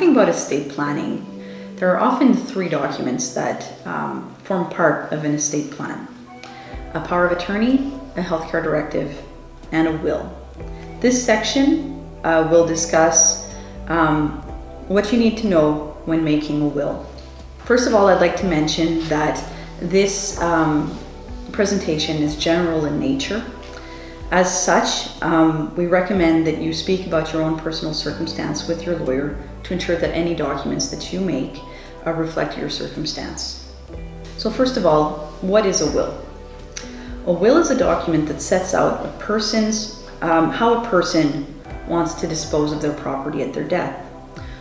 talking about estate planning, there are often three documents that form part of an estate plan: a power of attorney, a healthcare directive, and a will. This section will discuss what you need to know when making a will. First of all, I'd like to mention that this presentation is general in nature. As such, we recommend that you speak about your own personal circumstance with your lawyer to ensure that any documents that you make reflect your circumstance. So first of all, what is a will? A will is a document that sets out a person's, how a person wants to dispose of their property at their death.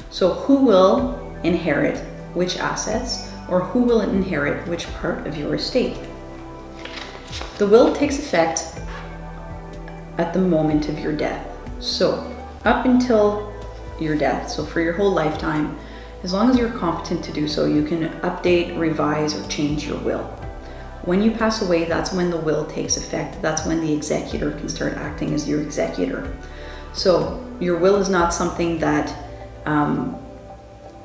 So who will inherit which assets, or who will inherit which part of your estate. The will takes effect at the moment of your death. So up until your death, so for your whole lifetime, as long as you're competent to do so, you can update, revise, or change your will. When you pass away, that's when the will takes effect. That's when the executor can start acting as your executor. So your will is not something that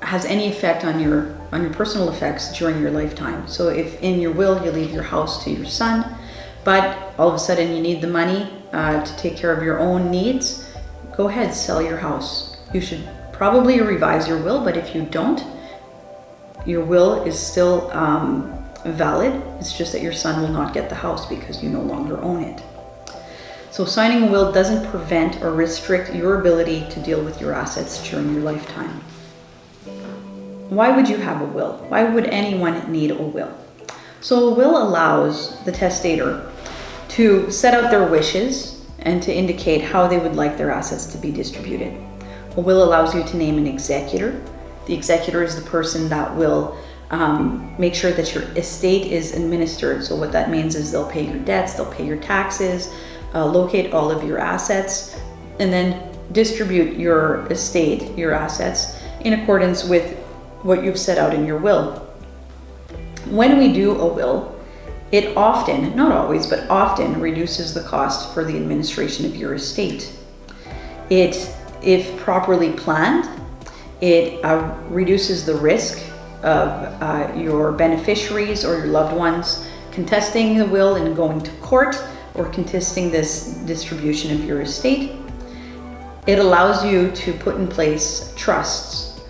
has any effect on your personal effects during your lifetime. So if in your will you leave your house to your son, but all of a sudden you need the money to take care of your own needs, go ahead, sell your house. You should probably revise your will, but if you don't, your will is still valid. It's just that your son will not get the house because you no longer own it. So signing a will doesn't prevent or restrict your ability to deal with your assets during your lifetime. Why would you have a will? Why would anyone need a will? So a will allows the testator to set out their wishes and to indicate how they would like their assets to be distributed. A will allows you to name an executor. The executor is the person that will make sure that your estate is administered. So what that means is they'll pay your debts, they'll pay your taxes, locate all of your assets, and then distribute your estate, your assets, in accordance with what you've set out in your will. When we do a will, it often, not always, but often reduces the cost for the administration of your estate. It, if properly planned, it reduces the risk of your beneficiaries or your loved ones contesting the will and going to court or contesting this distribution of your estate. It allows you to put in place trusts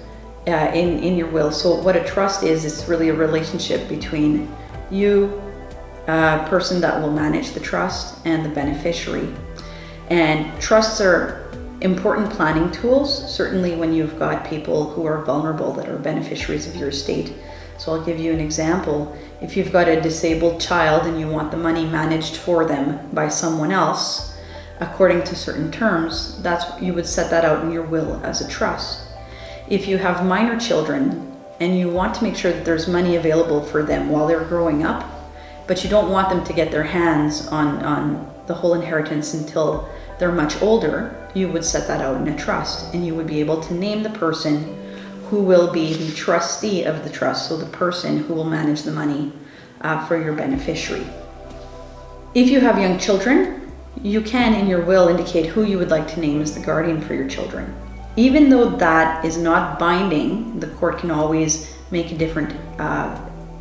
in your will. So what a trust is, it's really a relationship between you, a person that will manage the trust, and the beneficiary. And trusts are important planning tools, certainly when you've got people who are vulnerable that are beneficiaries of your estate. So I'll give you an example. If you've got a disabled child and you want the money managed for them by someone else, according to certain terms, you would set that out in your will as a trust. If you have minor children and you want to make sure that there's money available for them while they're growing up, but you don't want them to get their hands on the whole inheritance until they're much older, you would set that out in a trust, and you would be able to name the person who will be the trustee of the trust, so the person who will manage the money for your beneficiary. If you have young children, you can in your will indicate who you would like to name as the guardian for your children. Even though that is not binding, the court can always make a different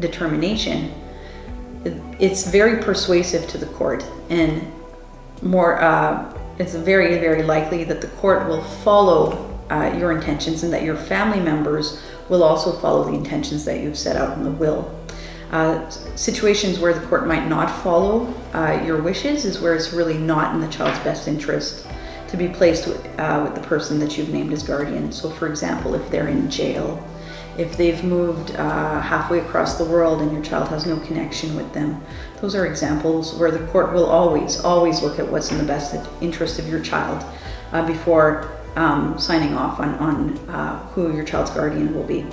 determination. It's very persuasive to the court, and it's very, very likely that the court will follow your intentions and that your family members will also follow the intentions that you've set out in the will. Situations where the court might not follow your wishes is where it's really not in the child's best interest to be placed with the person that you've named as guardian. So for example, if they're in jail, if they've moved halfway across the world and your child has no connection with them, those are examples where the court will always look at what's in the best interest of your child before signing off on who your child's guardian will be.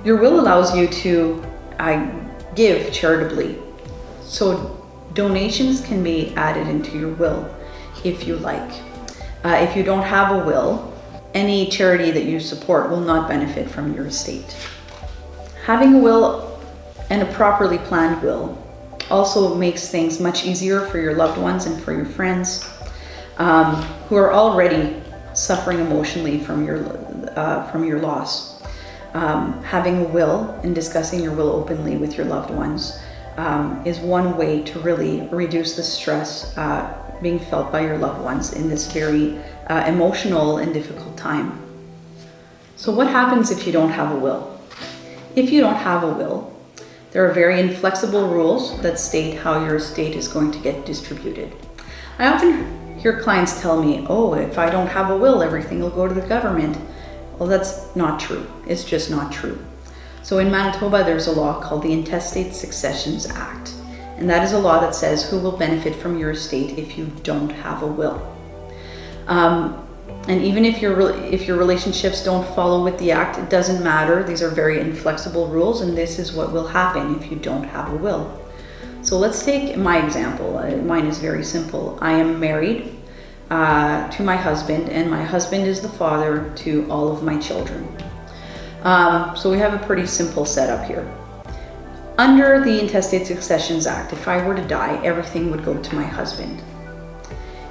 Your will allows you to give charitably. So donations can be added into your will if you like. If you don't have a will, any charity that you support will not benefit from your estate. Having a will and a properly planned will also makes things much easier for your loved ones and for your friends who are already suffering emotionally from from your loss. Having a will and discussing your will openly with your loved ones is one way to really reduce the stress being felt by your loved ones in this very emotional and difficult time. So what happens if you don't have a will? If you don't have a will, there are very inflexible rules that state how your estate is going to get distributed. I often hear clients tell me, oh, if I don't have a will, everything will go to the government. Well, that's not true. It's just not true. So in Manitoba, there's a law called the Intestate Successions Act. And that is a law that says who will benefit from your estate if you don't have a will. And even if your relationships don't follow with the act, it doesn't matter. These are very inflexible rules, and this is what will happen if you don't have a will. So let's take my example. Mine is very simple. I am married to my husband, and my husband is the father to all of my children. So we have a pretty simple setup here. Under the Intestate Successions Act, if I were to die, everything would go to my husband.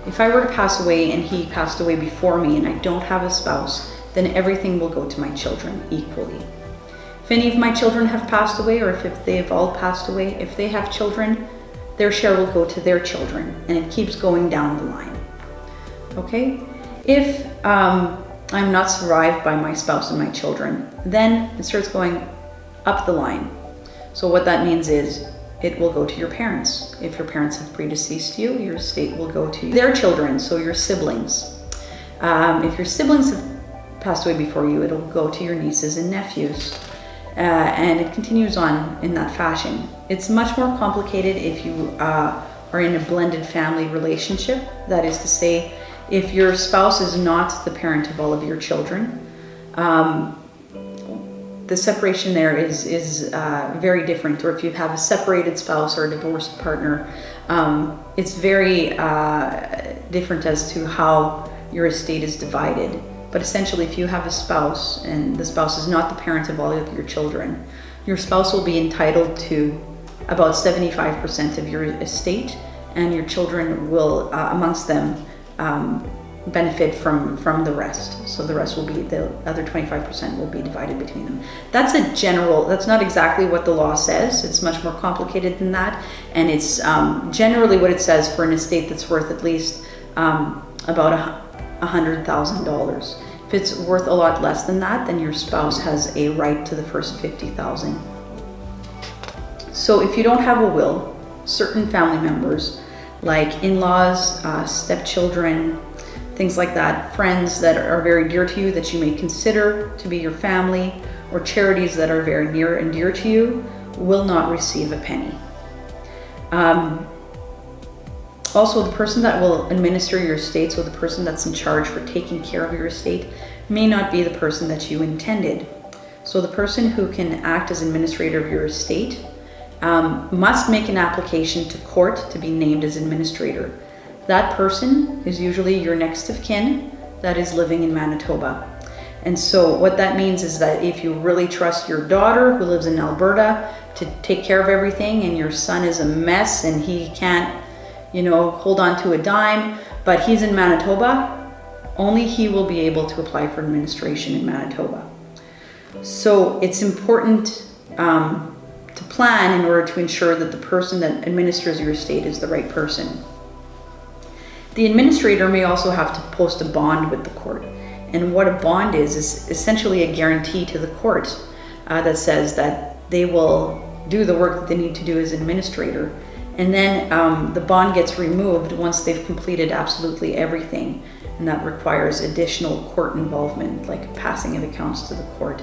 If I were to pass away and he passed away before me and I don't have a spouse, then everything will go to my children equally. If any of my children have passed away, or if they have all passed away, if they have children, their share will go to their children, and it keeps going down the line. Okay? If I'm not survived by my spouse and my children, then it starts going up the line. So what that means is it will go to your parents. If your parents have predeceased you, your estate will go to their children, so your siblings. If your siblings have passed away before you, it'll go to your nieces and nephews. And it continues on in that fashion. It's much more complicated if you are in a blended family relationship. That is to say, if your spouse is not the parent of all of your children, the separation there is very different. Or if you have a separated spouse or a divorced partner, it's very different as to how your estate is divided. But essentially, if you have a spouse and the spouse is not the parent of all of your children, your spouse will be entitled to about 75% of your estate, and your children will, amongst them, benefit from the rest. So the rest will be, the other 25% will be divided between them. That's not exactly what the law says. It's much more complicated than that. And it's generally what it says for an estate that's worth at least about $100,000. If it's worth a lot less than that, then your spouse has a right to the first $50,000. So if you don't have a will, certain family members, like in-laws, stepchildren, things like that, friends that are very dear to you that you may consider to be your family, or charities that are very near and dear to you, will not receive a penny. Also, the person that will administer your estate, so the person that's in charge for taking care of your estate, may not be the person that you intended. So the person who can act as administrator of your estate must make an application to court to be named as administrator. That person is usually your next of kin that is living in Manitoba. And so what that means is that if you really trust your daughter who lives in Alberta to take care of everything, and your son is a mess and he can't, hold on to a dime, but he's in Manitoba, only he will be able to apply for administration in Manitoba. So it's important to plan in order to ensure that the person that administers your estate is the right person. The administrator may also have to post a bond with the court. And what a bond is essentially a guarantee to the court that says that they will do the work that they need to do as administrator. And then the bond gets removed once they've completed absolutely everything. And that requires additional court involvement, like passing of accounts to the court.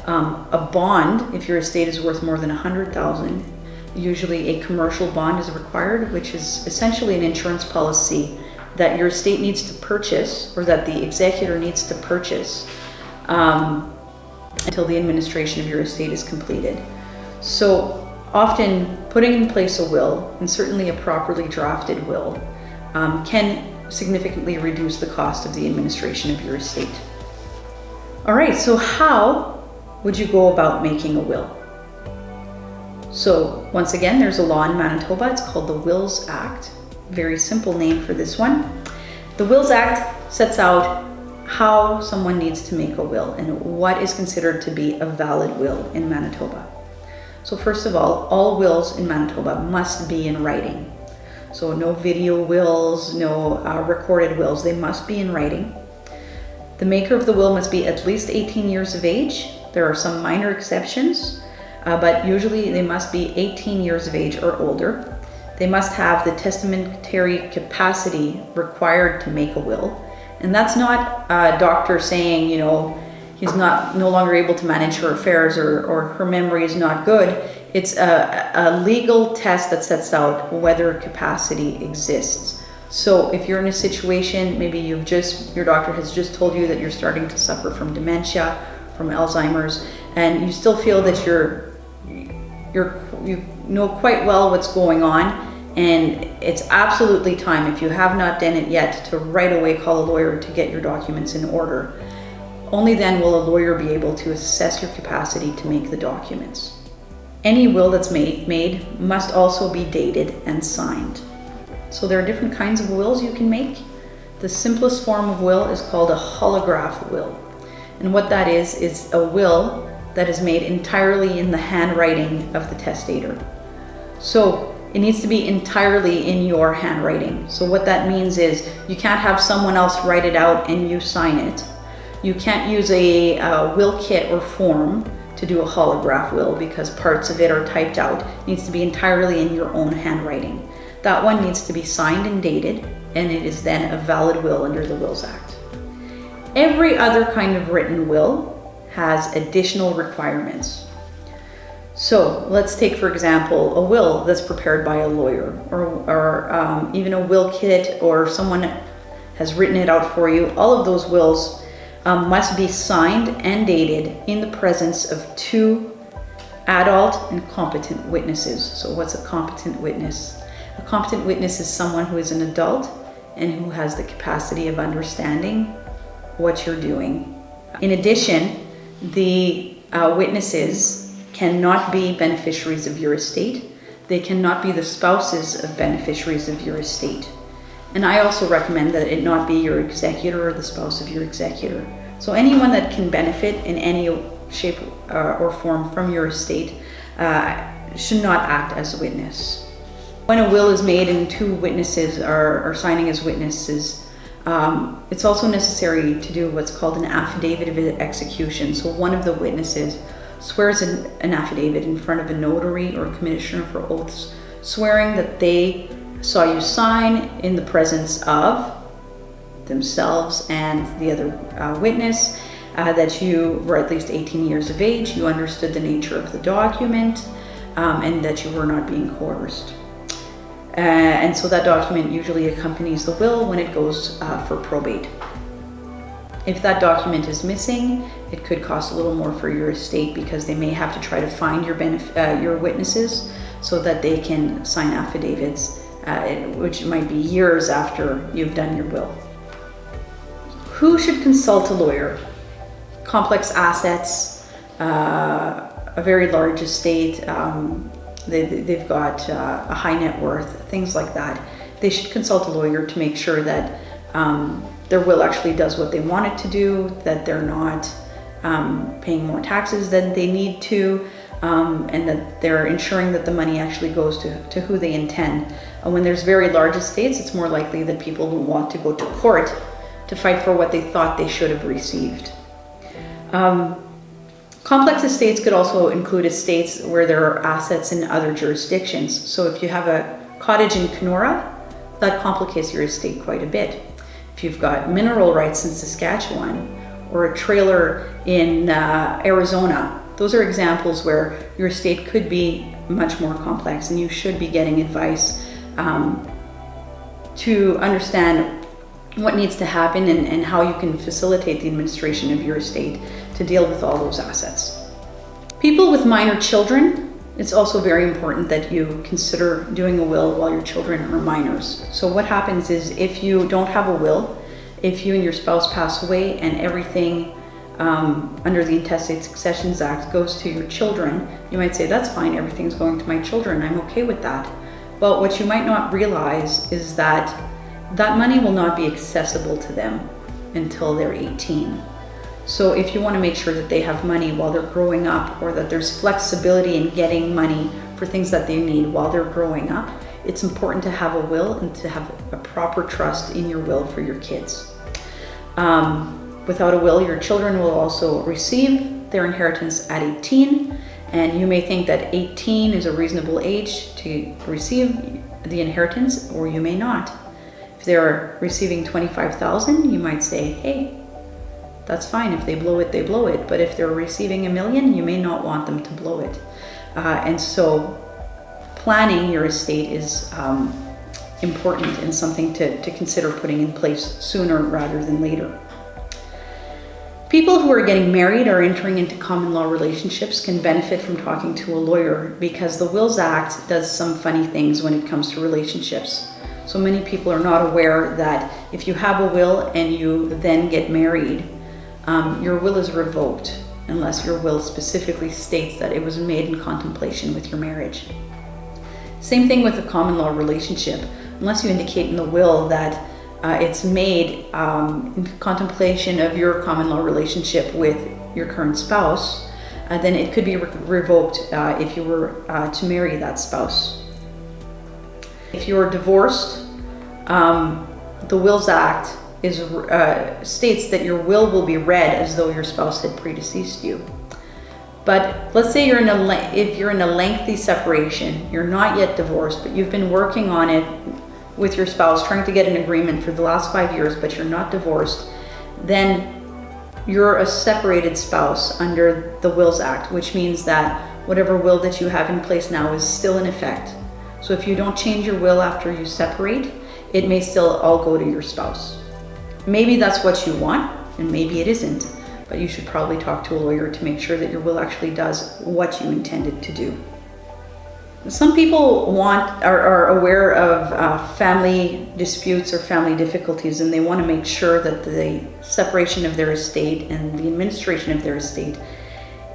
A bond, if your estate is worth more than $100,000, usually a commercial bond is required, which is essentially an insurance policy that your estate needs to purchase, or that the executor needs to purchase until the administration of your estate is completed. So often putting in place a will, and certainly a properly drafted will, can significantly reduce the cost of the administration of your estate. All right, so how would you go about making a will? So once again, there's a law in Manitoba. It's called the Wills Act. Very simple name for this one. The Wills Act sets out how someone needs to make a will and what is considered to be a valid will in Manitoba. So first of all wills in Manitoba must be in writing. So no video wills, no recorded wills, they must be in writing. The maker of the will must be at least 18 years of age. There are some minor exceptions, but usually they must be 18 years of age or older. They must have the testamentary capacity required to make a will. And that's not a doctor saying, he's no longer able to manage her affairs or her memory is not good. It's a legal test that sets out whether capacity exists. So if you're in a situation, maybe your doctor has just told you that you're starting to suffer from dementia, from Alzheimer's, and you still feel that you know quite well what's going on, and it's absolutely time, if you have not done it yet, to right away call a lawyer to get your documents in order. Only then will a lawyer be able to assess your capacity to make the documents. Any will that's made must also be dated and signed. So there are different kinds of wills you can make. The simplest form of will is called a holograph will. And what that is a will that is made entirely in the handwriting of the testator. So it needs to be entirely in your handwriting. So what that means is you can't have someone else write it out and you sign it. You can't use a will kit or form to do a holograph will because parts of it are typed out. It needs to be entirely in your own handwriting. That one needs to be signed and dated, and it is then a valid will under the Wills Act. Every other kind of written will has additional requirements. So let's take, for example, a will that's prepared by a lawyer, or even a will kit, or someone has written it out for you. All of those wills must be signed and dated in the presence of 2 adult and competent witnesses. So what's a competent witness? A competent witness is someone who is an adult and who has the capacity of understanding what you're doing. In addition, the witnesses cannot be beneficiaries of your estate. They cannot be the spouses of beneficiaries of your estate. And I also recommend that it not be your executor or the spouse of your executor. So anyone that can benefit in any shape or form from your estate should not act as a witness. When a will is made and 2 witnesses are signing as witnesses, it's also necessary to do what's called an affidavit of execution. So one of the witnesses swears an affidavit in front of a notary or commissioner for oaths, swearing that they saw you sign in the presence of themselves and the other witness, that you were at least 18 years of age, you understood the nature of the document, and that you were not being coerced. And so that document usually accompanies the will when it goes for probate. If that document is missing, it could cost a little more for your estate because they may have to try to find your witnesses so that they can sign affidavits, which might be years after you've done your will. Who should consult a lawyer? Complex assets, a very large estate, they've got a high net worth, things like that. They should consult a lawyer to make sure that their will actually does what they want it to do, that they're not paying more taxes than they need to, and that they're ensuring that the money actually goes to who they intend. When there's very large estates, it's more likely that people will want to go to court to fight for what they thought they should have received. Complex estates could also include estates where there are assets in other jurisdictions. So if you have a cottage in Kenora, that complicates your estate quite a bit. If you've got mineral rights in Saskatchewan or a trailer in Arizona, those are examples where your estate could be much more complex, and you should be getting advice to understand what needs to happen and how you can facilitate the administration of your estate to deal with all those assets. People with minor children, it's also very important that you consider doing a will while your children are minors. So what happens is, if you don't have a will, if you and your spouse pass away and everything under the Intestate Successions Act goes to your children, you might say, that's fine, everything's going to my children, I'm okay with that. But what you might not realize is that that money will not be accessible to them until they're 18. So if you want to make sure that they have money while they're growing up, or that there's flexibility in getting money for things that they need while they're growing up, it's important to have a will and to have a proper trust in your will for your kids. Without a will, your children will also receive their inheritance at 18, and you may think that 18 is a reasonable age to receive the inheritance, or you may not. If they're receiving $25,000, you might say, hey, that's fine. If they blow it, they blow it. But if they're receiving $1 million, you may not want them to blow it. And so planning your estate is important and something to consider putting in place sooner rather than later. People who are getting married or entering into common law relationships can benefit from talking to a lawyer, because the Wills Act does some funny things when it comes to relationships. So many people are not aware that if you have a will and you then get married, your will is revoked unless your will specifically states that it was made in contemplation with your marriage. Same thing with a common law relationship. Unless you indicate in the will that it's made in contemplation of your common law relationship with your current spouse, then it could be revoked if you were to marry that spouse. If you're divorced, the Wills Act states that your will be read as though your spouse had predeceased you. But let's say if you're in a lengthy separation, you're not yet divorced, but you've been working on it with your spouse, trying to get an agreement for the last 5 years, but you're not divorced, then you're a separated spouse under the Wills Act, which means that whatever will that you have in place now is still in effect. So if you don't change your will after you separate, it may still all go to your spouse. Maybe that's what you want, and maybe it isn't, but you should probably talk to a lawyer to make sure that your will actually does what you intended to do. Some people are aware of family disputes or family difficulties, and they want to make sure that the separation of their estate and the administration of their estate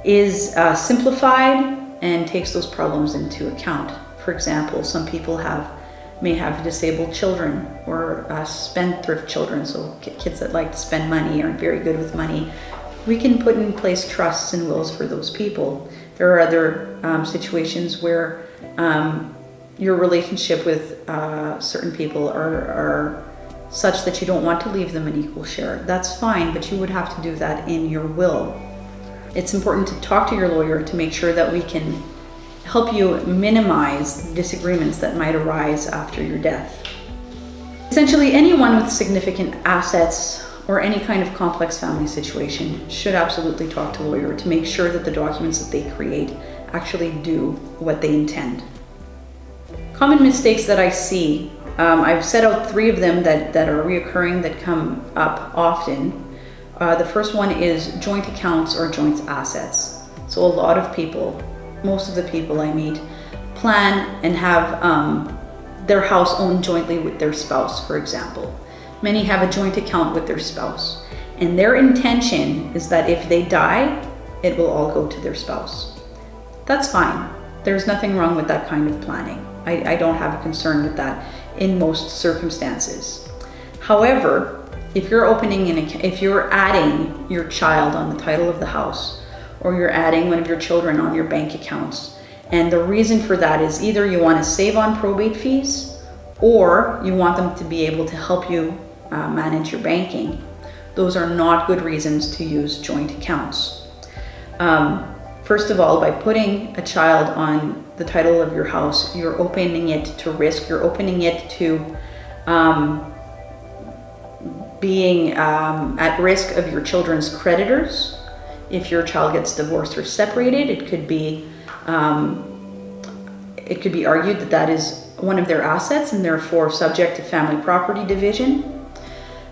is simplified and takes those problems into account. For example, some people may have disabled children or spendthrift children, so kids that like to spend money, aren't very good with money. We can put in place trusts and wills for those people. There are other situations where your relationship with certain people are such that you don't want to leave them an equal share. That's fine, but you would have to do that in your will. It's important to talk to your lawyer to make sure that we can help you minimize disagreements that might arise after your death. Essentially, anyone with significant assets or any kind of complex family situation should absolutely talk to a lawyer to make sure that the documents that they create actually do what they intend. Common mistakes that I see, I've set out 3 of them that are reoccurring, that come up often. The first one is joint accounts or joint assets. So a lot of people, most of the people I meet, plan and have their house owned jointly with their spouse, for example. Many have a joint account with their spouse, and their intention is that if they die, it will all go to their spouse. That's fine. There's nothing wrong with that kind of planning. I don't have a concern with that in most circumstances. However, if you're adding your child on the title of the house, or you're adding one of your children on your bank accounts, and the reason for that is either you want to save on probate fees, or you want them to be able to help you manage your banking, those are not good reasons to use joint accounts. First of all, by putting a child on the title of your house, you're opening it to risk. You're opening it to being at risk of your children's creditors. If your child gets divorced or separated, it could be argued that that is one of their assets and therefore subject to family property division.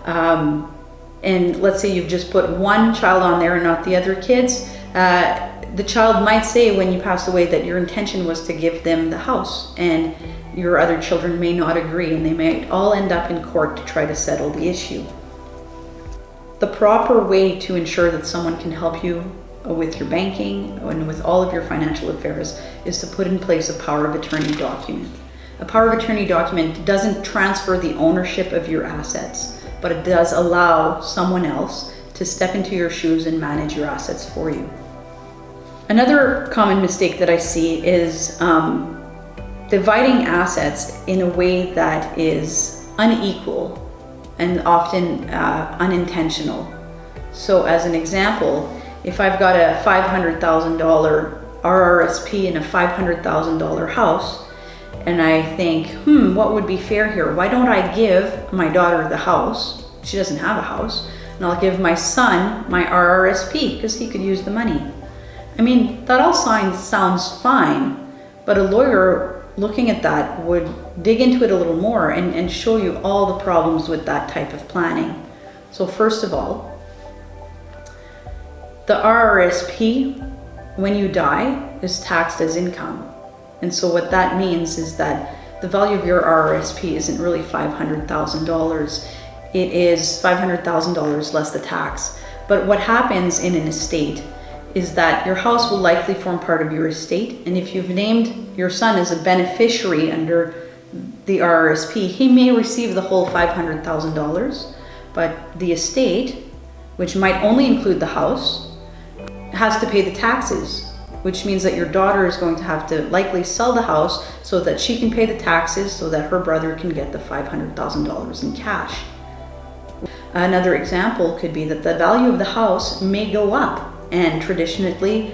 And let's say you've just put one child on there and not the other kids. The child might say when you passed away that your intention was to give them the house, and your other children may not agree, and they may all end up in court to try to settle the issue. The proper way to ensure that someone can help you with your banking and with all of your financial affairs is to put in place a power of attorney document. A power of attorney document doesn't transfer the ownership of your assets, but it does allow someone else to step into your shoes and manage your assets for you. Another common mistake that I see is dividing assets in a way that is unequal and often unintentional. So as an example, if I've got a $500,000 RRSP in a $500,000 house, and I think, what would be fair here? Why don't I give my daughter the house? She doesn't have a house. And I'll give my son my RRSP because he could use the money. I mean, that all sounds fine, but a lawyer looking at that would dig into it a little more and show you all the problems with that type of planning. So first of all, the RRSP, when you die, is taxed as income. And so what that means is that the value of your RRSP isn't really $500,000. It is $500,000 less the tax. But what happens in an estate is that your house will likely form part of your estate. And if you've named your son as a beneficiary under the RRSP, he may receive the whole $500,000, but the estate, which might only include the house, has to pay the taxes, which means that your daughter is going to have to likely sell the house so that she can pay the taxes so that her brother can get the $500,000 in cash. Another example could be that the value of the house may go up, and traditionally,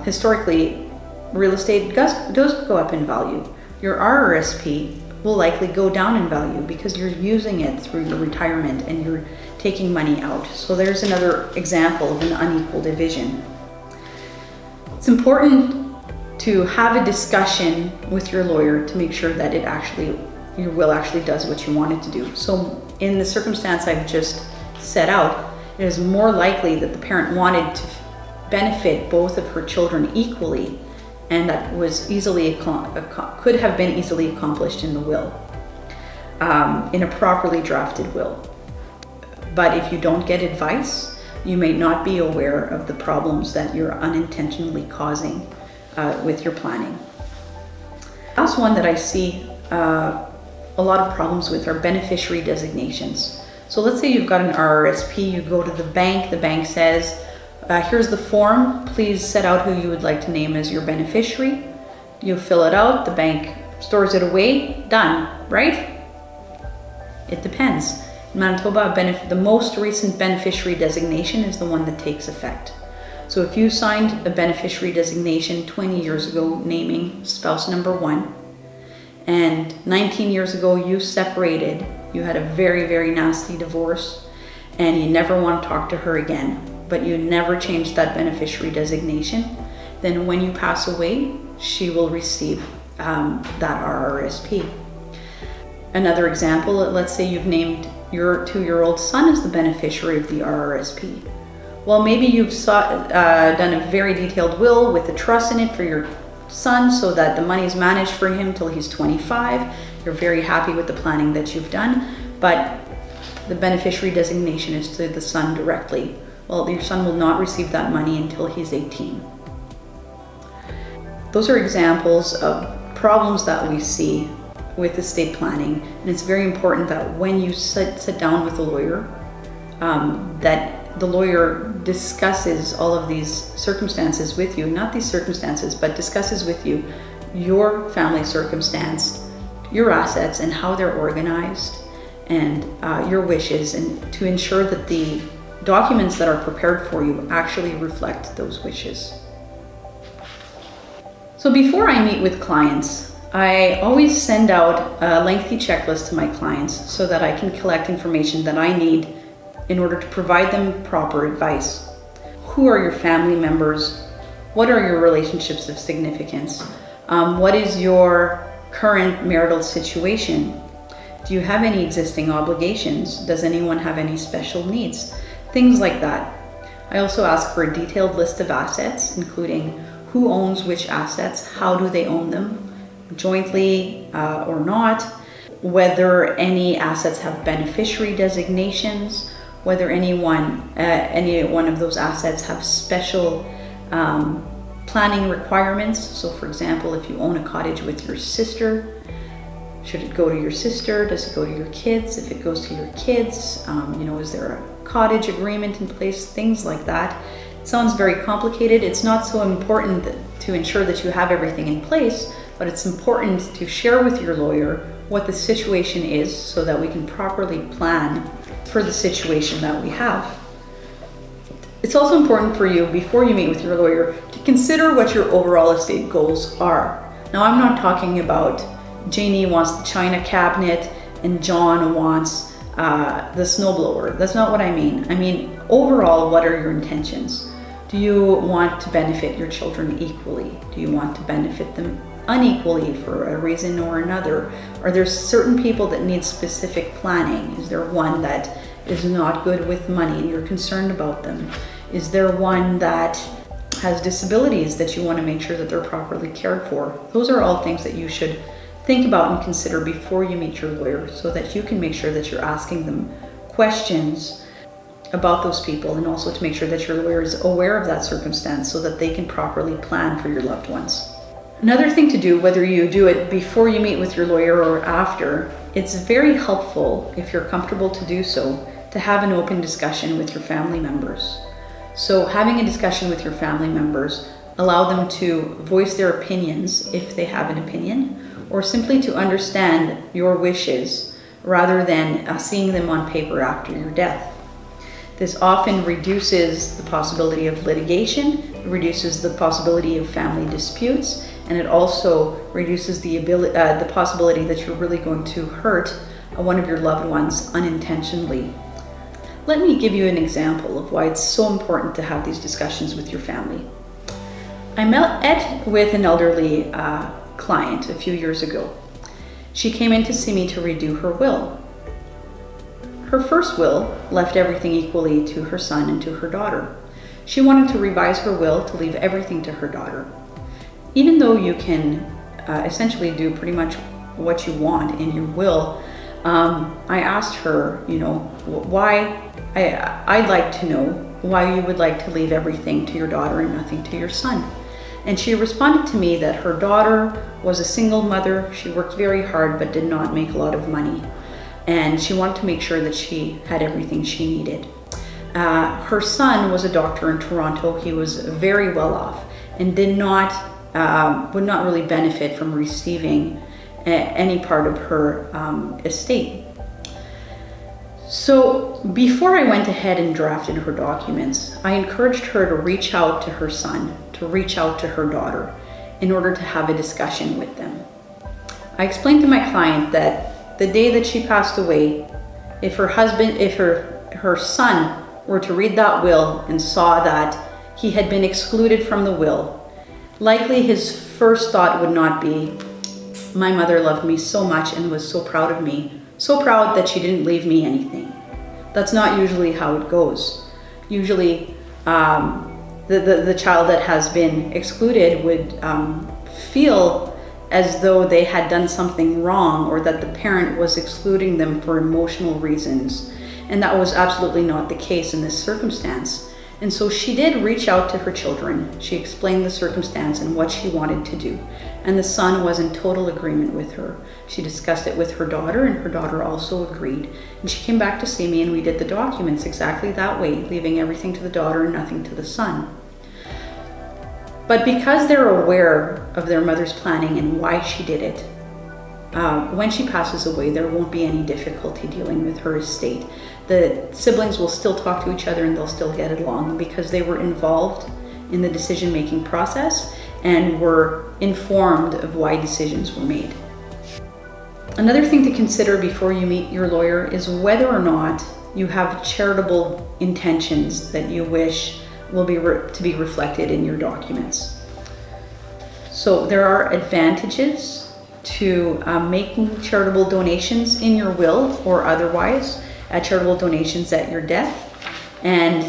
historically, real estate does go up in value. Your RRSP will likely go down in value because you're using it through your retirement and you're taking money out. So there's another example of an unequal division. It's important to have a discussion with your lawyer to make sure that your will actually does what you want it to do. So in the circumstance I've just set out, it is more likely that the parent wanted to benefit both of her children equally, and that was could have been easily accomplished in the will, in a properly drafted will. But if you don't get advice, you may not be aware of the problems that you're unintentionally causing with your planning. The last one that I see a lot of problems with are beneficiary designations. So let's say you've got an RRSP, you go to the bank says, here's the form, please set out who you would like to name as your beneficiary. You fill it out, the bank stores it away, done, right? It depends. In Manitoba, the most recent beneficiary designation is the one that takes effect. So if you signed a beneficiary designation 20 years ago naming spouse number 1, and 19 years ago you separated, you had a very, very nasty divorce, and you never want to talk to her again, but you never changed that beneficiary designation, then when you pass away, she will receive that RRSP. Another example, let's say you've named your 2-year-old son as the beneficiary of the RRSP. Well, maybe you've done a very detailed will with a trust in it for your son so that the money is managed for him till he's 25. You're very happy with the planning that you've done, but the beneficiary designation is to the son directly. Well, your son will not receive that money until he's 18. Those are examples of problems that we see with estate planning, and it's very important that when you sit down with a lawyer, that the lawyer discusses all of these circumstances with you, not these circumstances, but discusses with you your family circumstance, your assets and how they're organized, and your wishes, and to ensure that the documents that are prepared for you actually reflect those wishes. So before I meet with clients, I always send out a lengthy checklist to my clients so that I can collect information that I need in order to provide them proper advice. Who are your family members? What are your relationships of significance? What is your current marital situation? Do you have any existing obligations? Does anyone have any special needs? Things like that. I also ask for a detailed list of assets, including who owns which assets, how do they own them, jointly or not, whether any assets have beneficiary designations, whether any one of those assets have special planning requirements. So for example, if you own a cottage with your sister, Should it go to your sister? Does it go to your kids? If it goes to your kids, is there a cottage agreement in place? Things like that. It sounds very complicated. It's not so important to ensure that you have everything in place, but it's important to share with your lawyer what the situation is so that we can properly plan for the situation that we have. It's also important for you, before you meet with your lawyer, to consider what your overall estate goals are. Now, I'm not talking about Janie wants the china cabinet and John wants the snowblower. That's not what I mean. I mean, overall, what are your intentions? Do you want to benefit your children equally? Do you want to benefit them unequally for a reason or another? Are there certain people that need specific planning? Is there one that is not good with money and you're concerned about them? Is there one that has disabilities that you want to make sure that they're properly cared for? Those are all things that you should think about and consider before you meet your lawyer, so that you can make sure that you're asking them questions about those people, and also to make sure that your lawyer is aware of that circumstance so that they can properly plan for your loved ones. Another thing to do, whether you do it before you meet with your lawyer or after, it's very helpful, if you're comfortable to do so, to have an open discussion with your family members. So having a discussion with your family members, allow them to voice their opinions if they have an opinion, or simply to understand your wishes rather than seeing them on paper after your death. This often reduces the possibility of litigation, it reduces the possibility of family disputes, and it also reduces the possibility that you're really going to hurt one of your loved ones unintentionally. Let me give you an example of why it's so important to have these discussions with your family. I met with an elderly client a few years ago. She came in to see me to redo her will. Her first will left everything equally to her son and to her daughter. She wanted to revise her will to leave everything to her daughter. Even though you can essentially do pretty much what you want in your will, I asked her, why, I'd like to know why you would like to leave everything to your daughter and nothing to your son. And she responded to me that her daughter was a single mother. She worked very hard but did not make a lot of money. And she wanted to make sure that she had everything she needed. Her son was a doctor in Toronto. He was very well off and would not really benefit from receiving any part of her estate. So before I went ahead and drafted her documents, I encouraged her to reach out to her son, to reach out to her daughter, in order to have a discussion with them. I explained to my client that the day that she passed away, if her son were to read that will and saw that he had been excluded from the will, likely his first thought would not be, my mother loved me so much and was so proud of me, so proud that she didn't leave me anything. That's not usually how it goes. Usually the child that has been excluded would feel as though they had done something wrong, or that the parent was excluding them for emotional reasons. And that was absolutely not the case in this circumstance. And so she did reach out to her children. She explained the circumstance and what she wanted to do. And the son was in total agreement with her. She discussed it with her daughter, and her daughter also agreed. And she came back to see me, and we did the documents exactly that way, leaving everything to the daughter and nothing to the son. But because they're aware of their mother's planning and why she did it, when she passes away, there won't be any difficulty dealing with her estate. The siblings will still talk to each other and they'll still get along, because they were involved in the decision-making process and were informed of why decisions were made. Another thing to consider before you meet your lawyer is whether or not you have charitable intentions that you wish will be to be reflected in your documents. So there are advantages to making charitable donations in your will or otherwise, charitable donations at your death. And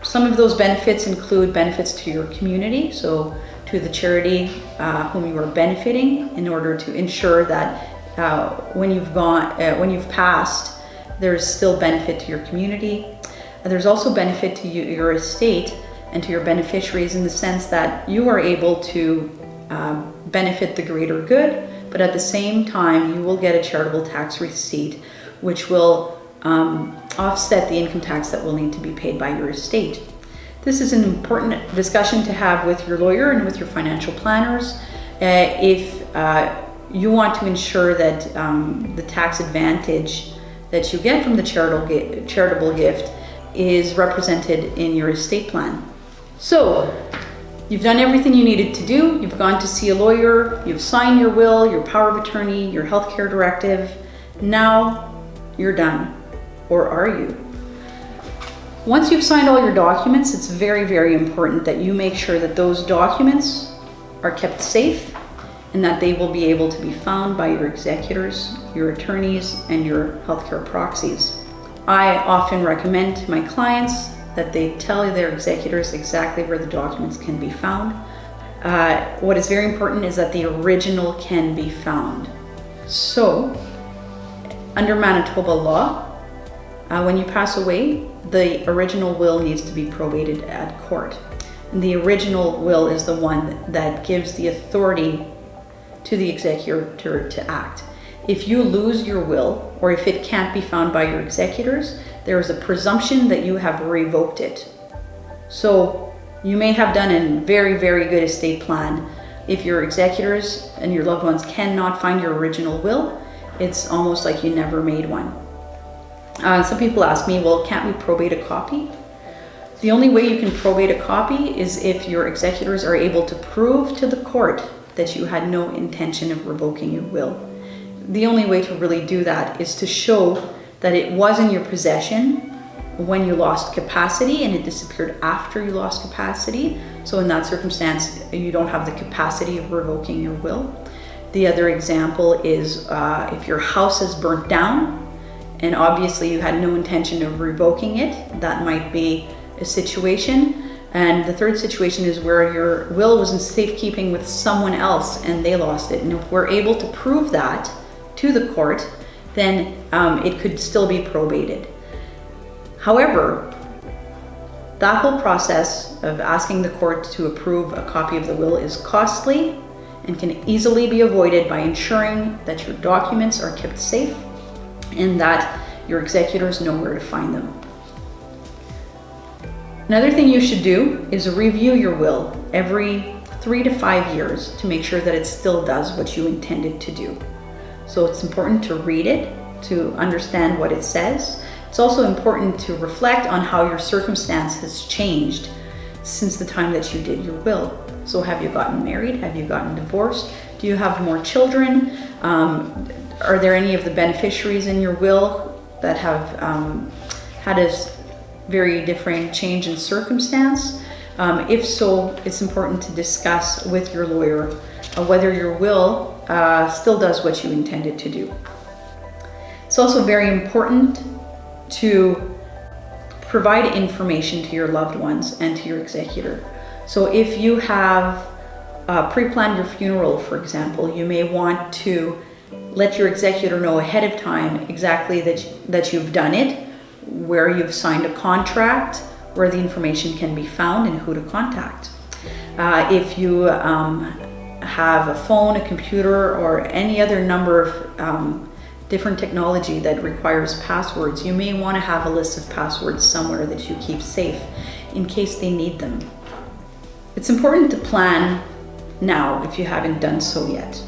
some of those benefits include benefits to your community, so to the charity whom you are benefiting, in order to ensure that when you've passed, there's still benefit to your community. There's also benefit to your estate and to your beneficiaries, in the sense that you are able to benefit the greater good, but at the same time, you will get a charitable tax receipt, which will offset the income tax that will need to be paid by your estate. This is an important discussion to have with your lawyer and with your financial planners. If you want to ensure that the tax advantage that you get from the charitable gift is represented in your estate plan. So, you've done everything you needed to do. You've gone to see a lawyer, you've signed your will, your power of attorney, your healthcare directive. Now you're done. Or are you? Once you've signed all your documents, it's very, very important that you make sure that those documents are kept safe and that they will be able to be found by your executors, your attorneys, and your healthcare proxies. I often recommend to my clients that they tell their executors exactly where the documents can be found. What is very important is that the original can be found. So, under Manitoba law, when you pass away, the original will needs to be probated at court. And the original will is the one that gives the authority to the executor to act. If you lose your will, or if it can't be found by your executors, there is a presumption that you have revoked it. So you may have done a very, very good estate plan. If your executors and your loved ones cannot find your original will, it's almost like you never made one. Some people ask me, well, can't we probate a copy? The only way you can probate a copy is if your executors are able to prove to the court that you had no intention of revoking your will. The only way to really do that is to show that it was in your possession when you lost capacity and it disappeared after you lost capacity. So in that circumstance, you don't have the capacity of revoking your will. The other example is if your house is burnt down and obviously you had no intention of revoking it, that might be a situation. And the third situation is where your will was in safekeeping with someone else and they lost it. And if we're able to prove that to the court, then it could still be probated. However, that whole process of asking the court to approve a copy of the will is costly and can easily be avoided by ensuring that your documents are kept safe and that your executors know where to find them. Another thing you should do is review your will every 3 to 5 years to make sure that it still does what you intended to do. So it's important to read it, to understand what it says. It's also important to reflect on how your circumstance has changed since the time that you did your will. So have you gotten married? Have you gotten divorced? Do you have more children? Are there any of the beneficiaries in your will that have had a very different change in circumstance? If so, it's important to discuss with your lawyer whether your will still does what you intended to do. It's also very important to provide information to your loved ones and to your executor. So if you have pre-planned your funeral, for example, you may want to let your executor know ahead of time exactly that you've done it, where you've signed a contract, where the information can be found and who to contact. If you have a phone, a computer, or any other number of different technology that requires passwords, you may want to have a list of passwords somewhere that you keep safe in case they need them. It's important to plan now if you haven't done so yet.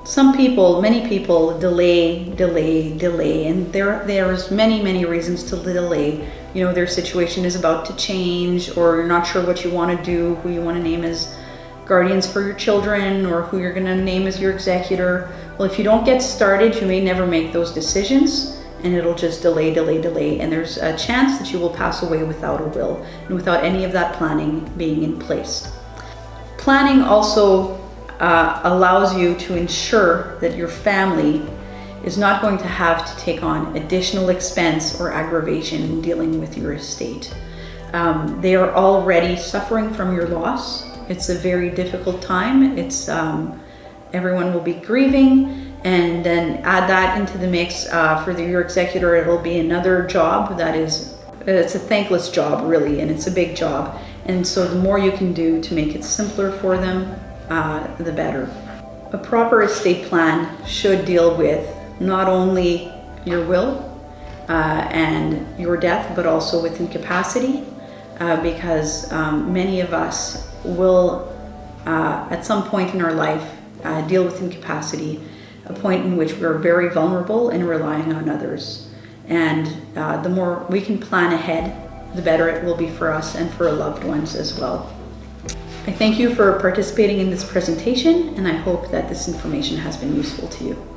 Many people delay, and there's many reasons to delay. You know, their situation is about to change, or you're not sure what you want to do, who you want to name as guardians for your children, or who you're going to name as your executor. Well, if you don't get started, you may never make those decisions, and it'll just delay, and there's a chance that you will pass away without a will and without any of that planning being in place. Planning also allows you to ensure that your family is not going to have to take on additional expense or aggravation in dealing with your estate. They are already suffering from your loss. It's a very difficult time. Everyone will be grieving, and then add that into the mix for your executor. It'll be another job it's a thankless job really, and it's a big job. And so the more you can do to make it simpler for them, the better. A proper estate plan should deal with not only your will and your death, but also with incapacity, because many of us will, at some point in our life, deal with incapacity, a point in which we're very vulnerable and relying on others. And the more we can plan ahead, the better it will be for us and for our loved ones as well. I thank you for participating in this presentation, and I hope that this information has been useful to you.